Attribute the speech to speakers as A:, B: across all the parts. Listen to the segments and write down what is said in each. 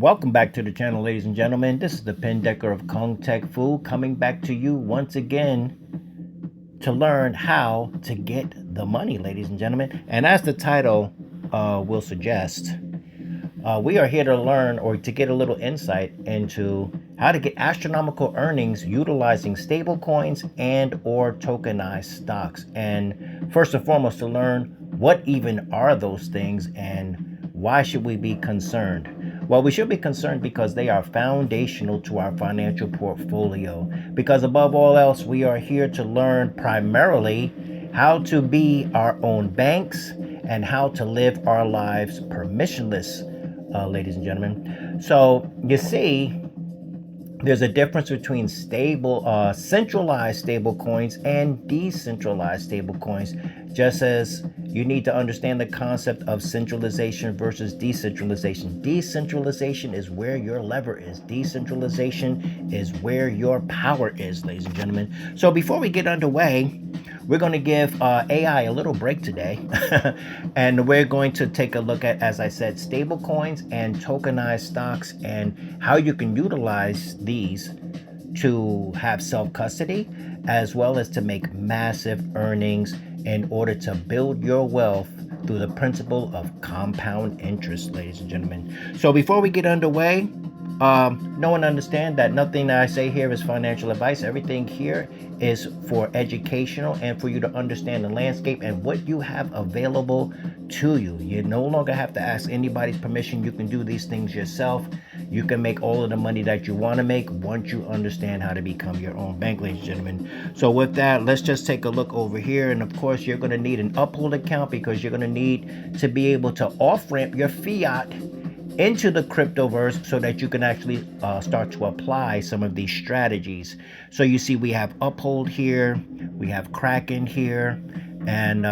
A: Welcome back to the channel, ladies and gentlemen. This is the Pin Decker of Kung Tech Fu coming back to you once again to learn how to get the money, ladies and gentlemen. And as the title will suggest, we are here to learn or to get a little insight into how to get astronomical earnings utilizing stable coins and or tokenized stocks. And first and foremost, to learn what even are those things and why should we be concerned? Well, we should be concerned because they are foundational to our financial portfolio. Because above all else, we are here to learn primarily how to be our own banks and how to live our lives permissionless, ladies and gentlemen. So you see, there's a difference between centralized stable coins and decentralized stable coins, just as you need to understand the concept of centralization versus decentralization. Decentralization is where your lever is. Decentralization is where your power is, ladies and gentlemen. So before we get underway, we're going to give AI a little break today. And we're going to take a look at, as I said, stable coins and tokenized stocks and how you can utilize these to have self-custody as well as to make massive earnings in order to build your wealth through the principle of compound interest, ladies and gentlemen. So before we get underway, no one understand that nothing that I say here is financial advice. Everything here is for educational and for you to understand the landscape and what you have available to you. You no longer have to ask anybody's permission. You can do these things yourself. You can make all of the money that you want to make once you understand how to become your own bank, ladies and gentlemen. So with that, let's just take a look over here. And of course, you're going to need an UPHOLD account because you're going to need to be able to off-ramp your fiat into the cryptoverse so that you can actually start to apply some of these strategies. So you see we have UPHOLD here, we have KRAKEN here, and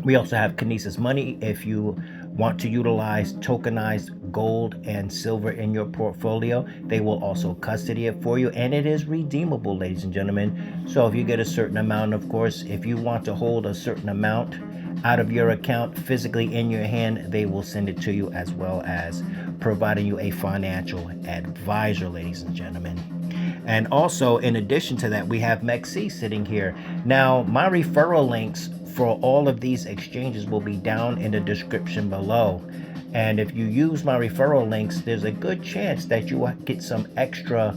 A: we also have Kinesis money if you want to utilize tokenized gold and silver in your portfolio. They will also custody it for you, and it is redeemable, ladies and gentlemen. So if you get a certain amount, of course, if you want to hold a certain amount out of your account physically in your hand, they will send it to you, as well as providing you a financial advisor, ladies and gentlemen. And also, in addition to that, we have MEXC sitting here. Now, my referral links for all of these exchanges will be down in the description below. And if you use my referral links, there's a good chance that you will get some extra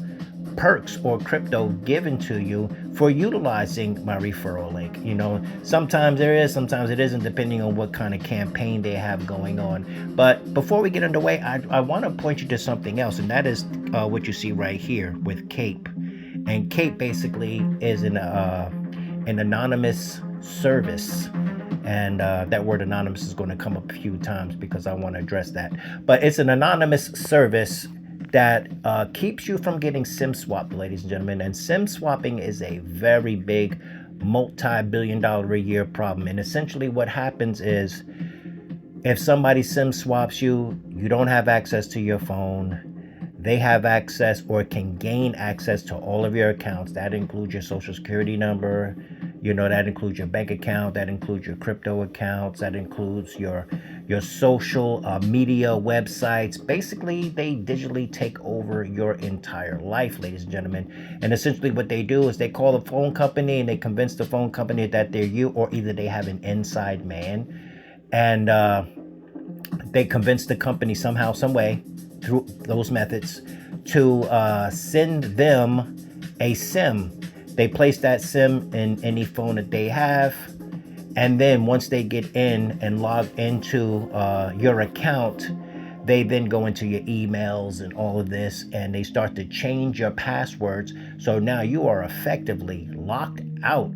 A: perks or crypto given to you for utilizing my referral link. You know, sometimes there is, sometimes it isn't, depending on what kind of campaign they have going on. But before we get underway, I want to point you to something else, and that is what you see right here with Cape. And Cape basically is an anonymous service. And that word anonymous is going to come up a few times because I want to address that. But it's an anonymous service that keeps you from getting SIM swapped, ladies and gentlemen. And SIM swapping is a very big multi-billion-dollar a year problem. And essentially what happens is, if somebody SIM swaps you, you don't have access to your phone. They have access or can gain access to all of your accounts. That includes your social security number. You know, that includes your bank account, that includes your crypto accounts, that includes your social media websites. Basically, they digitally take over your entire life, ladies and gentlemen. And essentially what they do is they call the phone company and they convince the phone company that they're you, or either they have an inside man. And they convince the company somehow, some way, through those methods, to send them a SIM. They place that SIM in any phone that they have, and then once they get in and log into your account, they then go into your emails and all of this, and they start to change your passwords. So now you are effectively locked out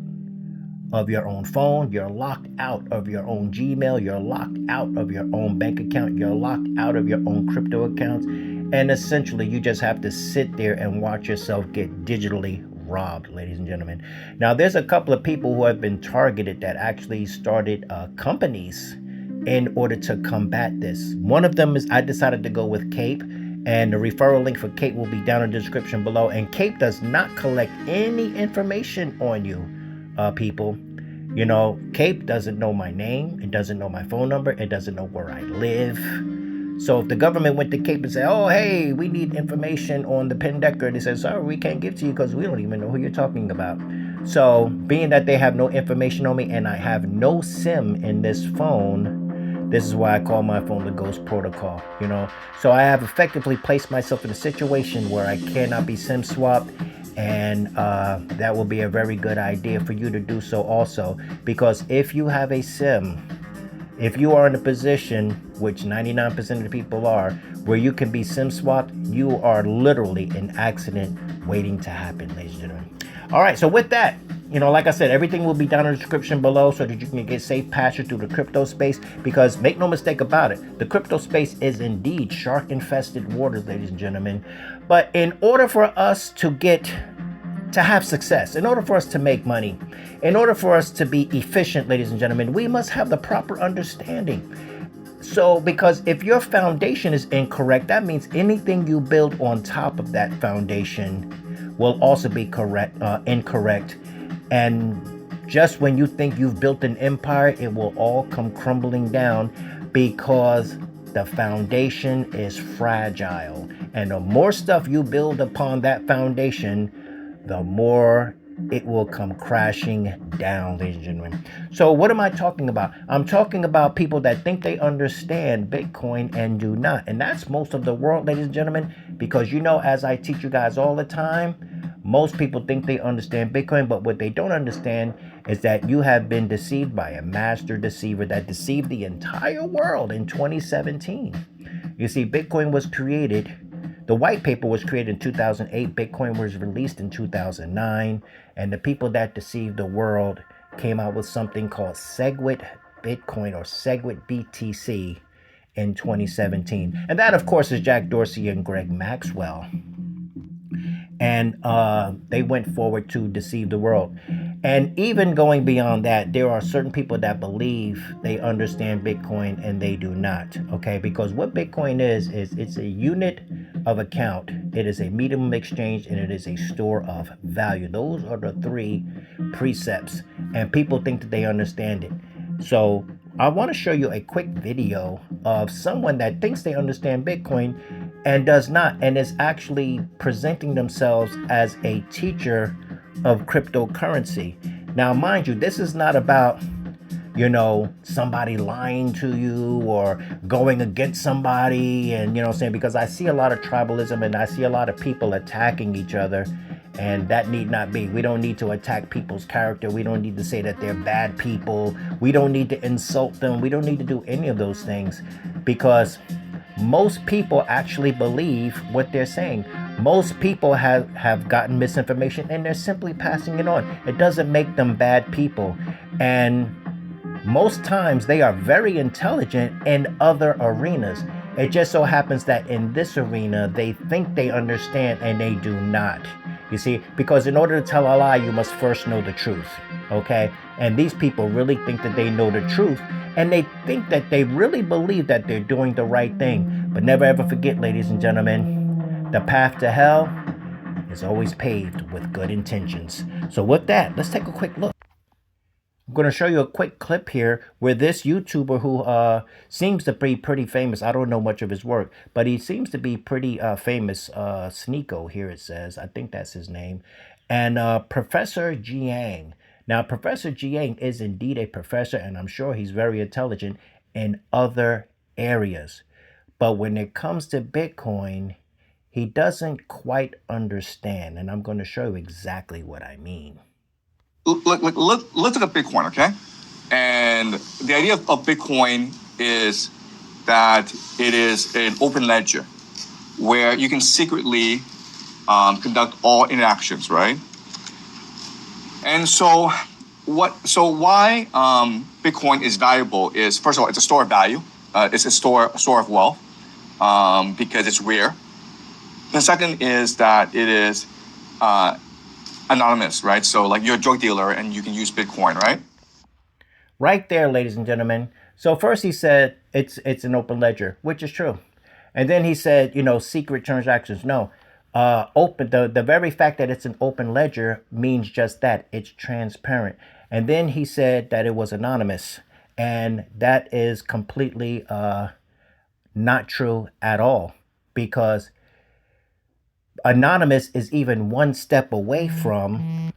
A: of your own phone, you're locked out of your own Gmail, you're locked out of your own bank account, you're locked out of your own crypto accounts, and essentially you just have to sit there and watch yourself get digitally robbed, ladies and gentlemen. Now, there's a couple of people who have been targeted that actually started companies in order to combat this. One of them is, I decided to go with Cape, and the referral link for Cape will be down in the description below. And Cape does not collect any information on you, people. You know, Cape doesn't know my name, it doesn't know my phone number, it doesn't know where I live. So if the government went to Cape and said, oh, hey, we need information on the Pendecker, they said, sorry, we can't give to you because we don't even know who you're talking about. So being that they have no information on me and I have no SIM in this phone, this is why I call my phone the Ghost Protocol, you know. So I have effectively placed myself in a situation where I cannot be SIM swapped, and that will be a very good idea for you to do so also, because if you have a SIM, if you are in a position, which 99% of the people are, where you can be SIM swapped, you are literally an accident waiting to happen, ladies and gentlemen. All right, so with that, you know, like I said, everything will be down in the description below so that you can get safe passage through the crypto space, because make no mistake about it, the crypto space is indeed shark infested waters, ladies and gentlemen. But in order for us to have success, in order for us to make money, in order for us to be efficient, ladies and gentlemen, we must have the proper understanding. So, because if your foundation is incorrect, that means anything you build on top of that foundation will also be incorrect. And just when you think you've built an empire, it will all come crumbling down, because the foundation is fragile. And the more stuff you build upon that foundation, the more it will come crashing down, ladies and gentlemen. So what am I talking about? I'm talking about people that think they understand Bitcoin and do not. And that's most of the world, ladies and gentlemen, because, you know, as I teach you guys all the time, most people think they understand Bitcoin, but what they don't understand is that you have been deceived by a master deceiver that deceived the entire world in 2017. You see, Bitcoin was created, the white paper was created in 2008. Bitcoin was released in 2009. And the people that deceived the world came out with something called SegWit Bitcoin, or SegWit BTC, in 2017. And that, of course, is Jack Dorsey and Greg Maxwell. And they went forward to deceive the world. And even going beyond that, there are certain people that believe they understand Bitcoin and they do not, okay? Because what Bitcoin is it's a unit of account, it is a medium of exchange, and it is a store of value. Those are the three precepts, and people think that they understand it. So I want to show you a quick video of someone that thinks they understand Bitcoin and does not, and is actually presenting themselves as a teacher of cryptocurrency. Now, mind you, this is not about, you know, somebody lying to you or going against somebody, and, you know what I'm saying, because I see a lot of tribalism and I see a lot of people attacking each other, and that need not be. We don't need to attack people's character. We don't need to say that they're bad people. We don't need to insult them. We don't need to do any of those things, because most people actually believe what they're saying. Most people have gotten misinformation and they're simply passing it on. It doesn't make them bad people. And most times they are very intelligent in other arenas. It just so happens that in this arena, they think they understand and they do not. You see, because in order to tell a lie, you must first know the truth, okay? And these people really think that they know the truth, and they think that they really believe that they're doing the right thing. But never ever forget, ladies and gentlemen, the path to hell is always paved with good intentions. So with that, let's take a quick look. I'm going to show you a quick clip here where this YouTuber, who seems to be pretty famous, I don't know much of his work, but he seems to be pretty famous, Sneeko here it says, I think that's his name, and Professor Jiang. Now, Professor Jiang is indeed a professor, and I'm sure he's very intelligent in other areas. But when it comes to Bitcoin, he doesn't quite understand, and I'm going to show you exactly what I mean.
B: Let's look at Bitcoin, okay? And the idea of Bitcoin is that it is an open ledger where you can secretly conduct all interactions, right? And so why Bitcoin is valuable is, first of all, it's a store of value. It's a store of wealth because it's rare. The second is that it is anonymous, right? So like you're a drug dealer and you can use Bitcoin, right?
A: Right there, ladies and gentlemen. So first he said it's an open ledger, which is true. And then he said, you know, secret transactions. No, open. The very fact that it's an open ledger means just that. It's transparent. And then he said that it was anonymous. And that is completely not true at all, because anonymous is even one step away from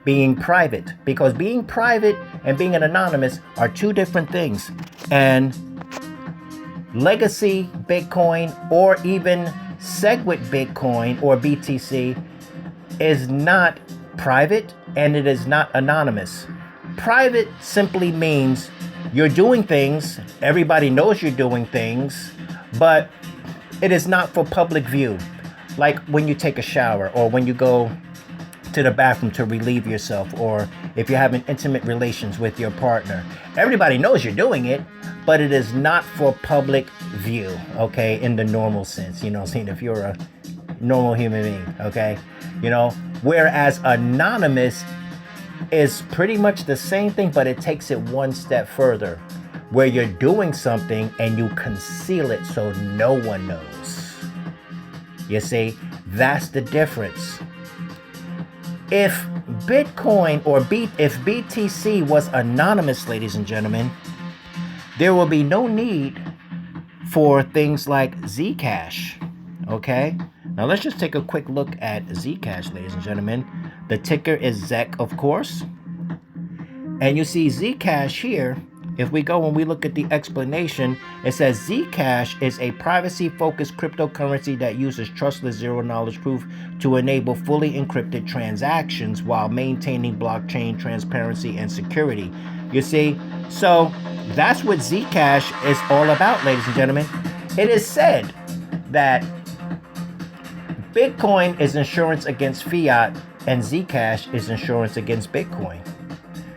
A: being private, because being private and being an anonymous are two different things. And legacy Bitcoin, or even SegWit Bitcoin or BTC, is not private and it is not anonymous. Private simply means you're doing things, everybody knows you're doing things, but it is not for public view. Like when you take a shower, or when you go to the bathroom to relieve yourself, or if you're having intimate relations with your partner. Everybody knows you're doing it, but it is not for public view, okay, in the normal sense, you know, seeing if you're a normal human being, okay, you know, whereas anonymous is pretty much the same thing, but it takes it one step further, where you're doing something and you conceal it so no one knows. You see, that's the difference. If Bitcoin or if BTC was anonymous, ladies and gentlemen, there will be no need for things like Zcash. Okay? Now let's just take a quick look at Zcash, ladies and gentlemen. The ticker is ZEC, of course. And you see Zcash here. If we go and we look at the explanation, it says Zcash is a privacy-focused cryptocurrency that uses trustless zero-knowledge proof to enable fully encrypted transactions while maintaining blockchain transparency and security. You see, so that's what Zcash is all about, ladies and gentlemen. It is said that Bitcoin is insurance against fiat and Zcash is insurance against Bitcoin,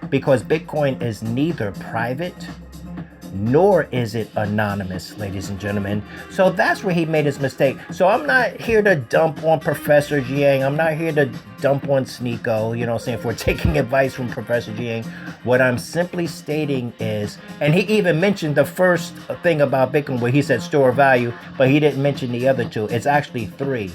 A: because Bitcoin is neither private nor is it anonymous, ladies and gentlemen. So that's where he made his mistake. So I'm not here to dump on Professor Jiang. I'm not here to dump on Sneeko, you know what I'm saying, for taking advice from Professor Jiang. What I'm simply stating is, and he even mentioned the first thing about Bitcoin where he said store value, but he didn't mention the other two. It's actually three.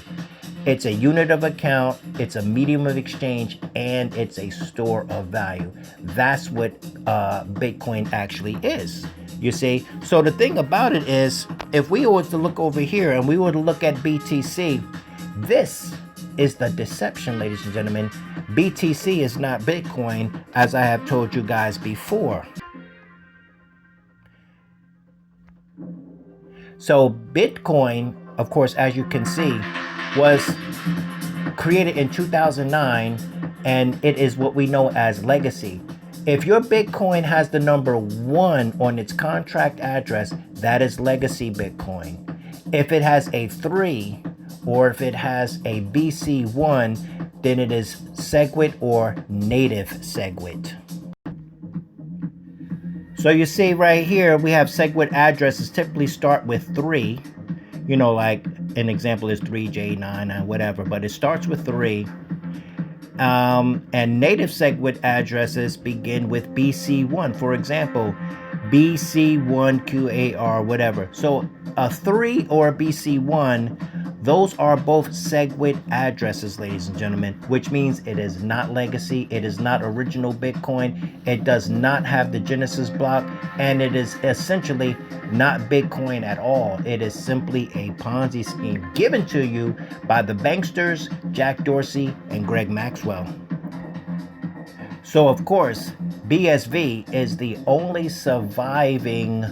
A: It's a unit of account, it's a medium of exchange, and it's a store of value. That's what Bitcoin actually is, you see. So the thing about it is, if we were to look over here and we were to look at BTC, this is the deception, ladies and gentlemen. BTC is not Bitcoin, as I have told you guys before. So Bitcoin, of course, as you can see, was created in 2009, and it is what we know as legacy. If your Bitcoin has the number 1 on its contract address, that is legacy Bitcoin. If it has a 3, or if it has a BC1, then it is SegWit or native SegWit. So you see right here, we have SegWit addresses typically start with 3. You know, like an example is 3J9 and whatever, but it starts with 3. And native SegWit addresses begin with BC1. For example, BC1QAR, whatever. So a 3 or a BC1, those are both SegWit addresses, ladies and gentlemen, which means it is not legacy, it is not original Bitcoin, it does not have the Genesis block, and it is essentially not Bitcoin at all. It is simply a Ponzi scheme given to you by the banksters, Jack Dorsey and Greg Maxwell. So of course, BSV is the only surviving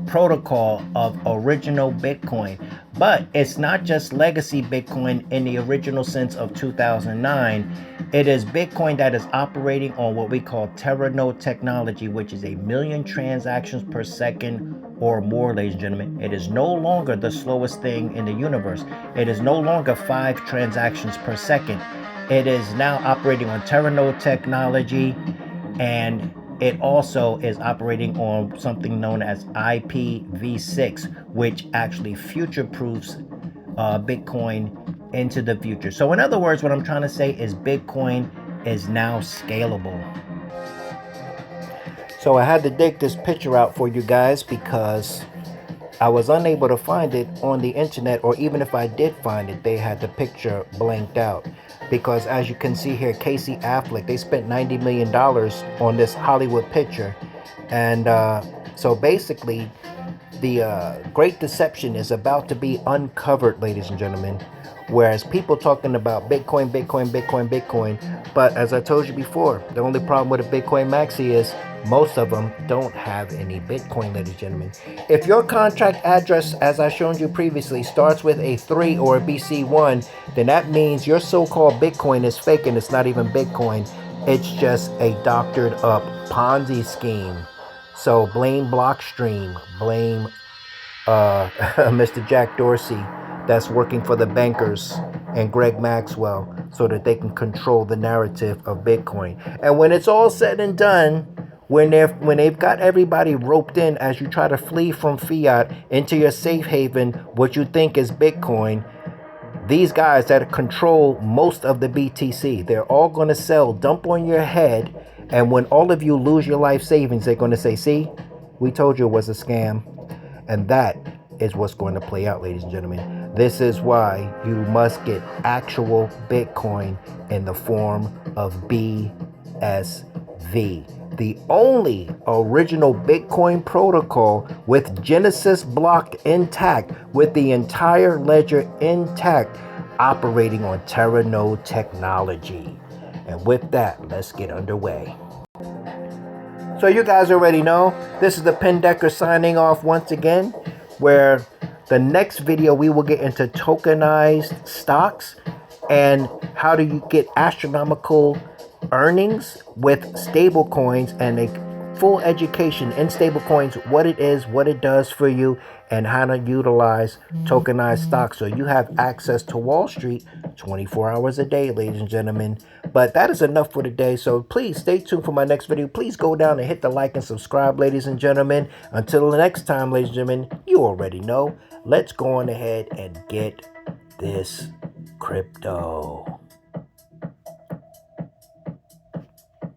A: protocol of original Bitcoin. But it's not just legacy Bitcoin in the original sense of 2009. It is Bitcoin that is operating on what we call Terranode technology, which is 1 million transactions per second or more, ladies and gentlemen. It is no longer the slowest thing in the universe. It is no longer 5 transactions per second. It is now operating on Terranode technology, and it also is operating on something known as IPv6, which actually future-proofs Bitcoin into the future. So in other words, what I'm trying to say is Bitcoin is now scalable. So I had to dig this picture out for you guys because I was unable to find it on the internet, or even if I did find it, they had the picture blanked out. Because as you can see here, Casey Affleck, they spent $90 million on this Hollywood picture. And so basically, great deception is about to be uncovered, ladies and gentlemen. Whereas people talking about Bitcoin, Bitcoin, Bitcoin, Bitcoin, but as I told you before, the only problem with a Bitcoin maxi is most of them don't have any Bitcoin, ladies and gentlemen. If your contract address, as I showed you previously, starts with a 3 or a BC1, then that means your so-called Bitcoin is fake and it's not even Bitcoin. It's just a doctored up Ponzi scheme. So blame Blockstream, blame Mr. Jack Dorsey, that's working for the bankers, and Greg Maxwell, so that they can control the narrative of Bitcoin. And when it's all said and done, when they've got everybody roped in as you try to flee from fiat into your safe haven, what you think is Bitcoin, these guys that control most of the BTC, they're all going to sell, dump on your head, and when all of you lose your life savings, they're going to say, see, we told you it was a scam. And that is what's going to play out, ladies and gentlemen. This is why you must get actual Bitcoin in the form of BSV. The only original Bitcoin protocol with Kinesis block intact, with the entire ledger intact, operating on Terranode technology. And with that, let's get underway. So you guys already know, this is the Pen Decker signing off once again, where the next video we will get into tokenized stocks and how do you get astronomical earnings with stable coins, and a full education in stable coins, what it is, what it does for you, and how to utilize tokenized stocks so you have access to Wall Street 24 hours a day, ladies and gentlemen. But that is enough for today, so please stay tuned for my next video. Please go down and hit the like and subscribe, ladies and gentlemen. Until the next time, ladies and gentlemen, you already know, let's go on ahead and get this crypto.